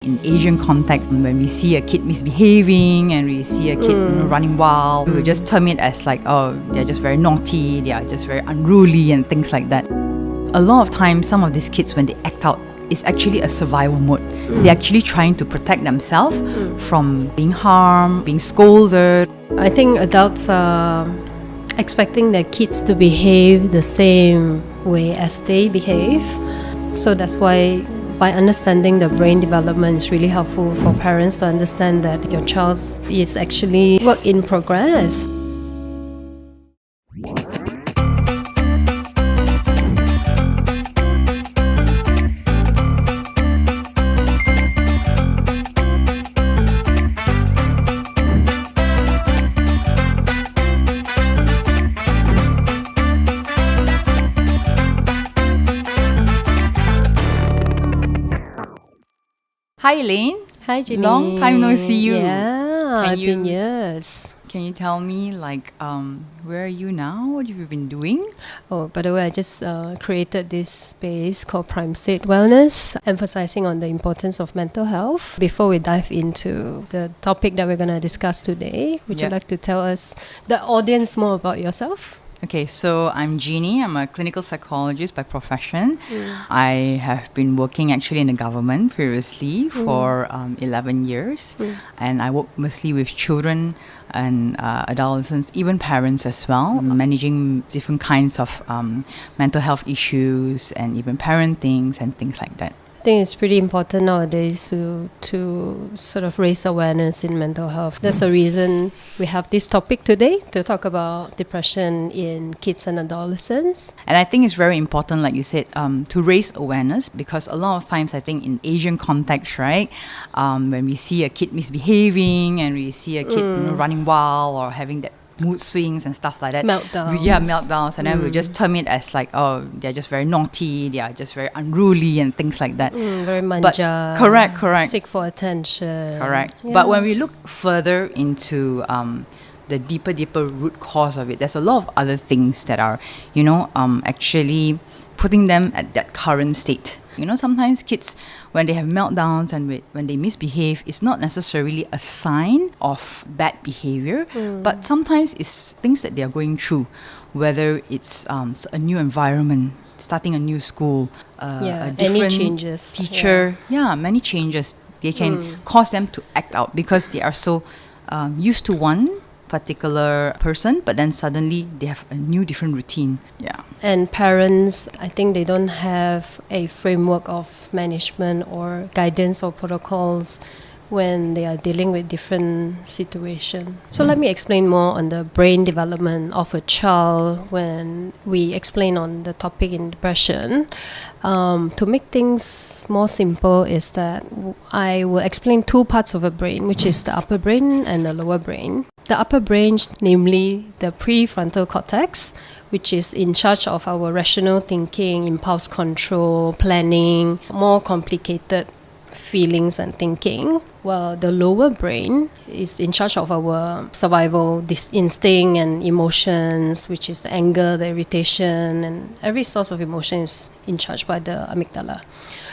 in Asian context, when we see a kid misbehaving and we see a kid running wild, we just term it as like, oh, they're just very naughty, they are just very unruly and things like that. A lot of times, some of these kids, when they act out, it's actually a survival mode. They're actually trying to protect themselves from being harmed, being scolded. I think adults are expecting their kids to behave the same way as they behave. So that's why by understanding the brain development is really helpful for parents to understand that your child is actually work in progress. Hi Elaine. Hi Jeannie. Long time no see you. Yeah, it's been years. Can you tell me where are you now? What have you been doing? Oh, by the way, I just created this space called Prime State Wellness, emphasizing on the importance of mental health. Before we dive into the topic that we're going to discuss today, would you like to tell us, the audience, more about yourself? Okay, so I'm Jeannie. I'm a clinical psychologist by profession. I have been working actually in the government previously for 11 years. And I work mostly with children and adolescents, even parents as well, managing different kinds of mental health issues and even parentings and things like that. I think it's pretty important nowadays to sort of raise awareness in mental health. That's the reason we have this topic today, to talk about depression in kids and adolescents. And I think it's very important, like you said, to raise awareness, because a lot of times I think in Asian context, right, when we see a kid misbehaving and we see a kid running wild or having that mood swings and stuff like that. Meltdowns. And then we just term it as like, oh, they're just very naughty, they are just very unruly and things like that. Very manja. Correct. Seek for attention. Correct. Yeah. But when we look further into the deeper root cause of it, there's a lot of other things that are, actually putting them at that current state. Sometimes kids, when they have meltdowns and when they misbehave, it's not necessarily a sign of bad behavior, but sometimes it's things that they are going through, whether it's a new environment, starting a new school, a different teacher. Many changes. They can cause them to act out because they are so used to one particular person, but then suddenly they have a new different routine. And parents, I think they don't have a framework of management or guidance or protocols when they are dealing with different situations. So let me explain more on the brain development of a child when we explain on the topic in depression. To make things more simple is that I will explain two parts of a brain, which is the upper brain and the lower brain. The upper brain, namely the prefrontal cortex, which is in charge of our rational thinking, impulse control, planning, more complicated feelings and thinking, while the lower brain is in charge of our survival instinct and emotions, which is the anger, the irritation, and every source of emotion is in charge by the amygdala.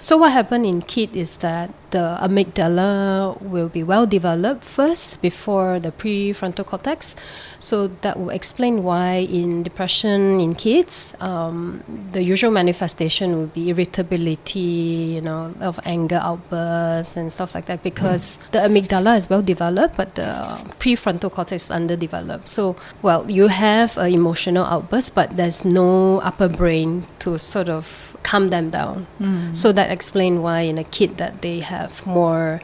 So what happens in kid is that the amygdala will be well developed first before the prefrontal cortex. So that will explain why in depression in kids, the usual manifestation will be irritability, of anger outbursts and stuff like that, because the amygdala is well developed, but the prefrontal cortex is underdeveloped. So, you have an emotional outburst, but there's no upper brain to sort of calm them down. So that explains why in a kid that they have more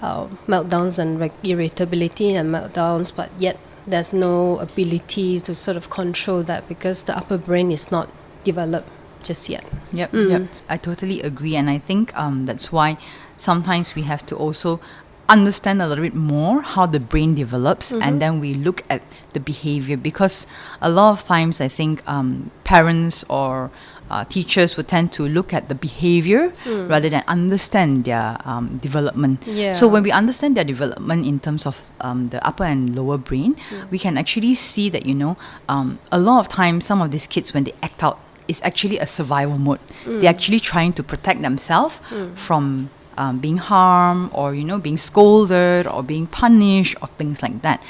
meltdowns and irritability and meltdowns, but yet there's no ability to sort of control that because the upper brain is not developed just yet. Yep. I totally agree, and I think that's why sometimes we have to also understand a little bit more how the brain develops, and then we look at the behavior, because a lot of times I think parents or teachers would tend to look at the behavior rather than understand their development. So when we understand their development in terms of the upper and lower brain, we can actually see that, a lot of times some of these kids, when they act out, it's actually a survival mode. They're actually trying to protect themselves from being harmed or, being scolded or being punished or things like that.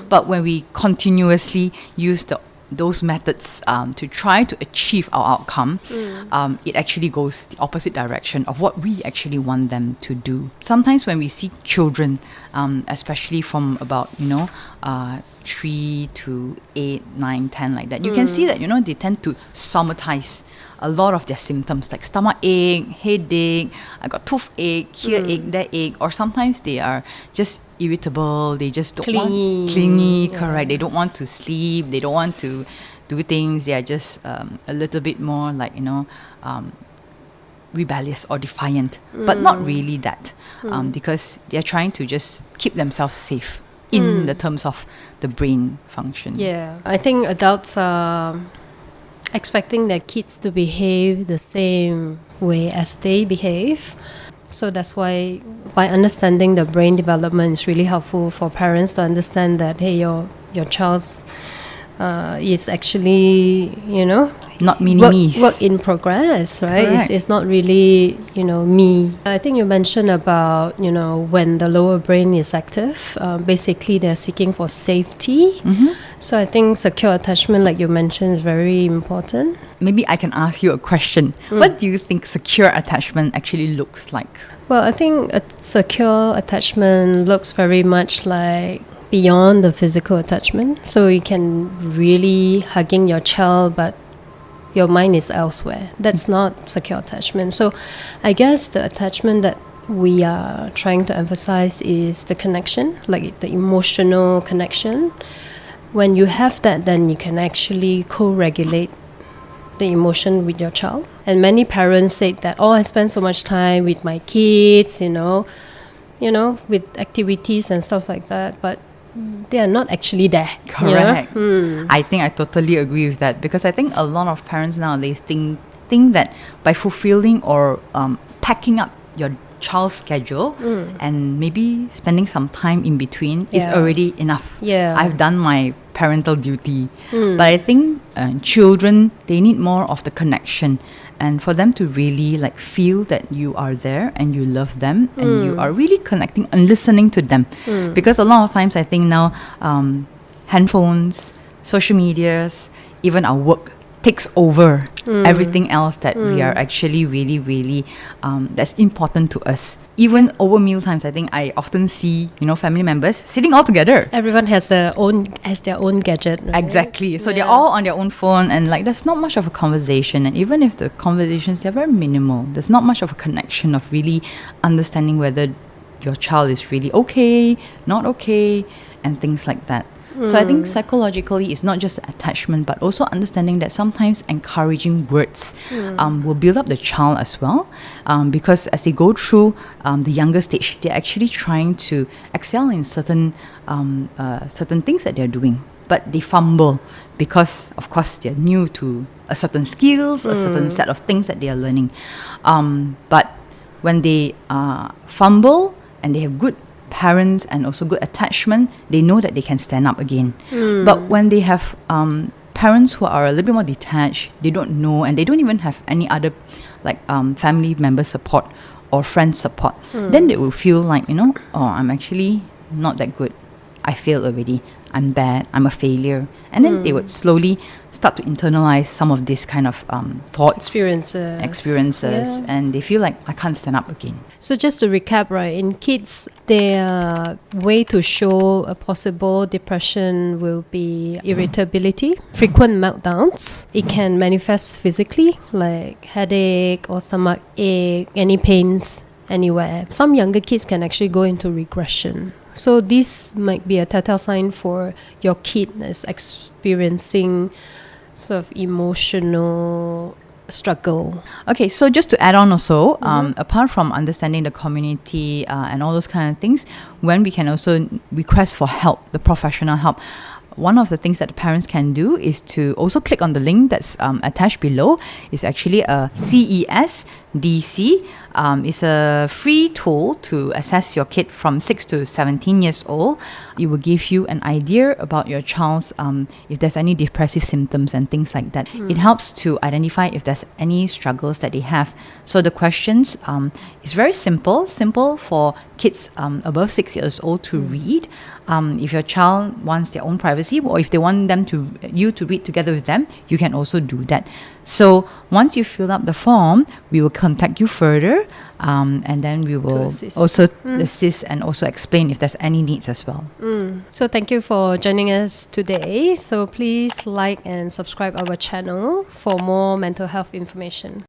But when we continuously use those methods to try to achieve our outcome, it actually goes the opposite direction of what we actually want them to do. Sometimes when we see children, especially from about 3 to 8, 9, 10, like that, you can see that they tend to somatize a lot of their symptoms, like stomach ache, headache, I got toothache, here ache, there ache, or sometimes they are just irritable, they just don't clingy, correct, they don't want to sleep, they don't want to do things, they are just a little bit more like rebellious or defiant, but not really that, because they are trying to just keep themselves safe in the terms of the brain function. Yeah, I think adults are expecting their kids to behave the same way as they behave. So that's why by understanding the brain development, it's really helpful for parents to understand that, hey, your child's is actually, not mini-me's. Work in progress, right? It's not really, me. I think you mentioned about, when the lower brain is active, basically they're seeking for safety. So I think secure attachment, like you mentioned, is very important. Maybe I can ask you a question. What do you think secure attachment actually looks like? Well, I think a secure attachment looks very much like beyond the physical attachment. So you can really hugging your child, but your mind is elsewhere. That's not secure attachment. So I guess the attachment that we are trying to emphasize is the connection, like the emotional connection. When you have that, then you can actually co-regulate the emotion with your child. And many parents say that, I spend so much time with my kids, with activities and stuff like that, but they are not actually there. Correct. I think I totally agree with that, because I think a lot of parents nowadays think that by fulfilling or packing up your child's schedule and maybe spending some time in between is already enough. I've done my parental duty. But I think children, they need more of the connection, and for them to really feel that you are there and you love them and you are really connecting and listening to them. Because a lot of times I think now handphones, social medias, even our work takes over everything else that we are actually really, really that's important to us. Even over meal times, I think I often see family members sitting all together. Everyone has their own gadget, right? Exactly. So they're all on their own phone, and there's not much of a conversation. And even if the conversations, they're very minimal, there's not much of a connection of really understanding whether your child is really okay, not okay, and things like that. So I think psychologically it's not just attachment, but also understanding that sometimes encouraging words will build up the child as well, because as they go through the younger stage, they're actually trying to excel in certain things that they're doing, but they fumble because of course they're new to a certain skills, a certain set of things that they are learning, but when they fumble and they have good parents and also good attachment, they know that they can stand up again. But when they have parents who are a little bit more detached, they don't know, and they don't even have any other family member support or friend support, then they will feel like, I'm actually not that good, I failed already, I'm bad, I'm a failure. And then they would slowly start to internalize some of this kind of thoughts, experiences, and they feel like I can't stand up again. So just to recap, right, in kids, their way to show a possible depression will be irritability, frequent meltdowns. It can manifest physically, like headache or stomach ache, any pains anywhere. Some younger kids can actually go into regression. So this might be a telltale sign for your kid that's experiencing sort of emotional struggle. Okay, so just to add on also, apart from understanding the community and all those kind of things, when we can also request for help, the professional help, one of the things that the parents can do is to also click on the link that's attached below. It's actually a CES DC. It's a free tool to assess your kid from 6 to 17 years old. It will give you an idea about your child's, if there's any depressive symptoms and things like that. It helps to identify if there's any struggles that they have. So the questions is very simple for kids above 6 years old to read. If your child wants their own privacy, or if they want you to read together with them, you can also do that. So once you fill up the form, we will contact you further, and then we will also assist and also explain if there's any needs as well. So thank you for joining us today. So please like and subscribe our channel for more mental health information.